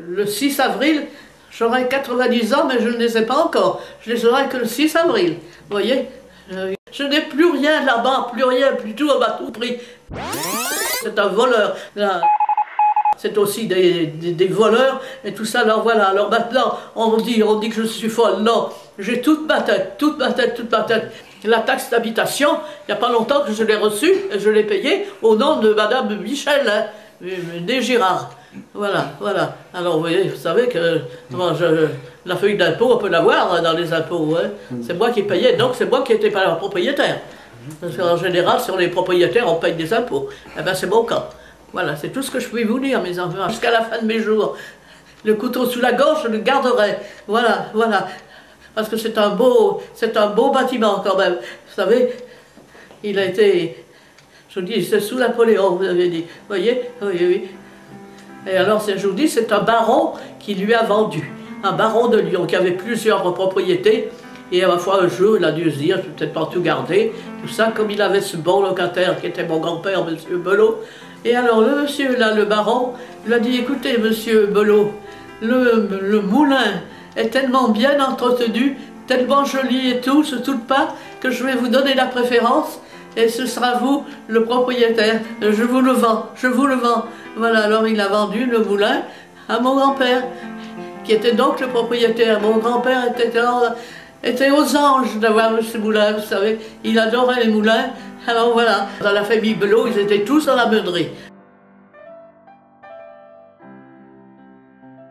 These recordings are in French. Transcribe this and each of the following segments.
Le 6 avril, j'aurai 90 ans, mais je ne les ai pas encore. Je les aurai que le 6 avril. Vous voyez, je n'ai plus rien là-bas, plus rien, plus tout à tout prix. C'est un voleur. C'est aussi des voleurs et tout ça. Alors voilà, alors maintenant, on dit que je suis folle. Non, j'ai toute ma tête, toute ma tête, toute ma tête. La taxe d'habitation, il n'y a pas longtemps que je l'ai reçue et je l'ai payée au nom de Madame Michel, hein, des Girard. Voilà, voilà. Alors vous voyez, vous savez que la feuille d'impôt, on peut l'avoir dans les impôts. Hein. C'est moi qui payais, donc c'est moi qui n'étais pas le propriétaire. Parce qu'en général, sur les propriétaires, on paye des impôts. Eh bien, c'est mon cas. Voilà, c'est tout ce que je puis vous dire, mes enfants. Jusqu'à la fin de mes jours, le couteau sous la gorge, je le garderai. Voilà, voilà. Parce que c'est un beau bâtiment quand même. Vous savez, il a été, je vous dis, c'est sous Napoléon, vous avez dit. Vous voyez? Oui, oui. Et alors, je vous dis, c'est un baron qui lui a vendu. Un baron de Lyon qui avait plusieurs propriétés. Et à la fois un jour, il a dû se dire, je vais peut-être pas tout garder. Tout ça, comme il avait ce bon locataire qui était mon grand-père, monsieur Belot. Et alors, le monsieur, là, le baron, il a dit, écoutez, monsieur Belot, le moulin est tellement bien entretenu, tellement joli et tout, sur tout le pas, que je vais vous donner la préférence. Et ce sera vous, le propriétaire. Je vous le vends, je vous le vends. Voilà, alors il a vendu le moulin à mon grand-père, qui était donc le propriétaire. Mon grand-père était aux anges d'avoir ce moulin, vous savez. Il adorait les moulins. Alors voilà, dans la famille Belot, ils étaient tous dans la meunerie.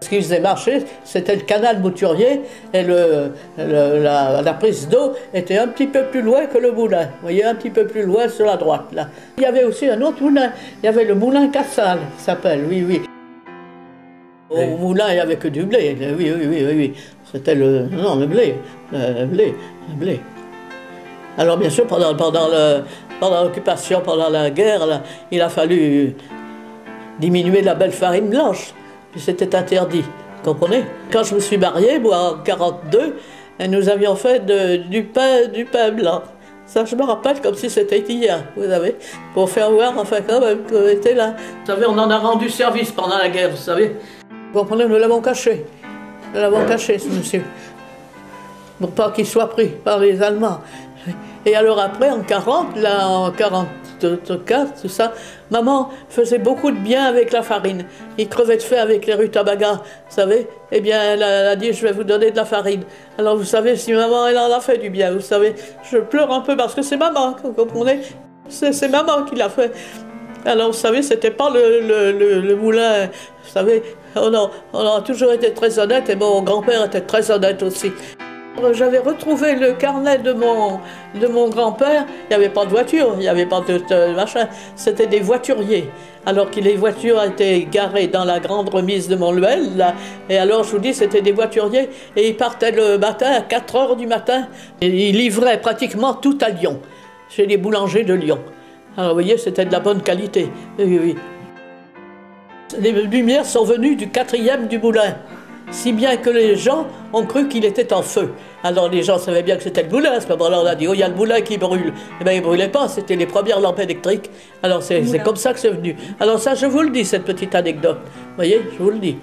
Ce qui faisait marcher, c'était le canal Mouturier et la prise d'eau était un petit peu plus loin que le moulin. Vous voyez, un petit peu plus loin sur la droite, là. Il y avait aussi un autre moulin. Il y avait le moulin Cassal, qui s'appelle, oui, oui. Au moulin, il n'y avait que du blé, oui, oui, oui, oui, oui. C'était le blé, le blé. Alors bien sûr, pendant l'occupation, pendant la guerre, là, il a fallu diminuer la belle farine blanche. Puis c'était interdit, vous comprenez? Quand je me suis mariée, moi en 1942, nous avions fait du pain blanc. Ça, je me rappelle comme si c'était hier, vous savez, pour faire voir, enfin, quand même, qu'on était là. Vous savez, on en a rendu service pendant la guerre, vous savez. Vous comprenez, nous l'avons caché. Nous l'avons caché, ce monsieur. Pour pas qu'il soit pris par les Allemands. Et alors après, en 40, là, en 44, tout ça, maman faisait beaucoup de bien avec la farine. Il crevait de faim avec les rutabagas, vous savez. Eh bien, elle a dit, je vais vous donner de la farine. Alors, vous savez, si maman, elle en a fait du bien, vous savez. Je pleure un peu parce que c'est maman, vous comprenez? C'est maman qui l'a fait. Alors, vous savez, c'était pas le moulin, vous savez. On a toujours été très honnête et mon grand-père était très honnête aussi. J'avais retrouvé le carnet de mon grand-père. Il n'y avait pas de voiture, il n'y avait pas de machin. C'était des voituriers. Alors que les voitures étaient garées dans la grande remise de Montluel, là. Et alors, je vous dis, c'était des voituriers. Et ils partaient le matin, à 4 h du matin. Et ils livraient pratiquement tout à Lyon, chez les boulangers de Lyon. Alors, vous voyez, c'était de la bonne qualité. Oui, oui. Les lumières sont venues du 4e du moulin. Si bien que les gens ont cru qu'il était en feu. Alors les gens savaient bien que c'était le moulin. À ce moment-là, on a dit, oh, il y a le moulin qui brûle. Eh bien, il ne brûlait pas, c'était les premières lampes électriques. Alors c'est comme ça que c'est venu. Alors ça, je vous le dis, cette petite anecdote. Vous voyez, je vous le dis.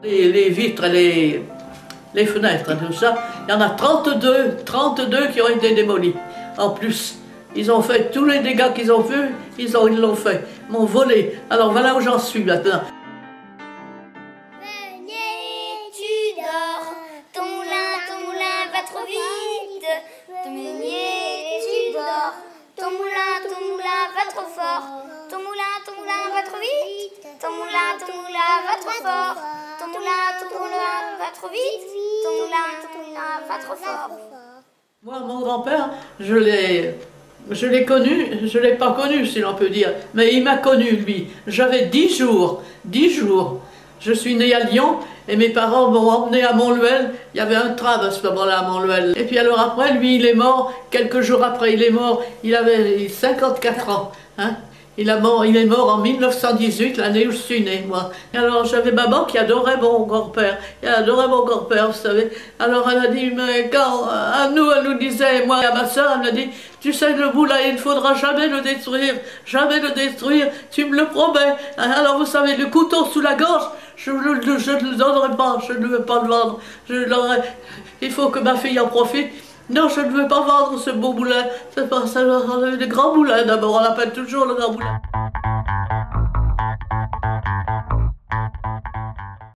Les vitres, les fenêtres, tout ça, il y en a 32 qui ont été démolies, en plus. Ils ont fait tous les dégâts qu'ils ont vus, ils l'ont fait, m'ont volé. Alors voilà où j'en suis maintenant. Meunier, tu dors, ton moulin va trop vite. Meunier, tu dors, ton moulin va trop fort. Ton moulin va trop vite. Ton moulin va trop fort. Ton moulin va trop vite. Ton moulin va trop fort. Moi, mon grand-père, je l'ai connu, je ne l'ai pas connu si l'on peut dire, mais il m'a connu lui. J'avais 10 jours. Je suis née à Lyon et mes parents m'ont emmené à Montluel. Il y avait un tram à ce moment-là à Montluel. Et puis alors après, lui, il est mort, quelques jours après, il est mort, il avait 54 ans. Hein. Il est mort en 1918, l'année où je suis née, moi. Et alors j'avais maman qui adorait mon grand-père. Elle adorait mon grand-père, vous savez. Alors elle a dit, mais quand elle nous disait, moi et à ma soeur, elle m'a dit, Tu sais, le moulin, il ne faudra jamais le détruire, tu me le promets. Alors vous savez, le couteau sous la gorge, je ne le donnerai pas, je ne veux pas le vendre. Il faut que ma fille en profite. Non, je ne veux pas vendre ce beau moulin. C'est pas ça, le grand moulin d'abord, on l'appelle toujours le grand moulin.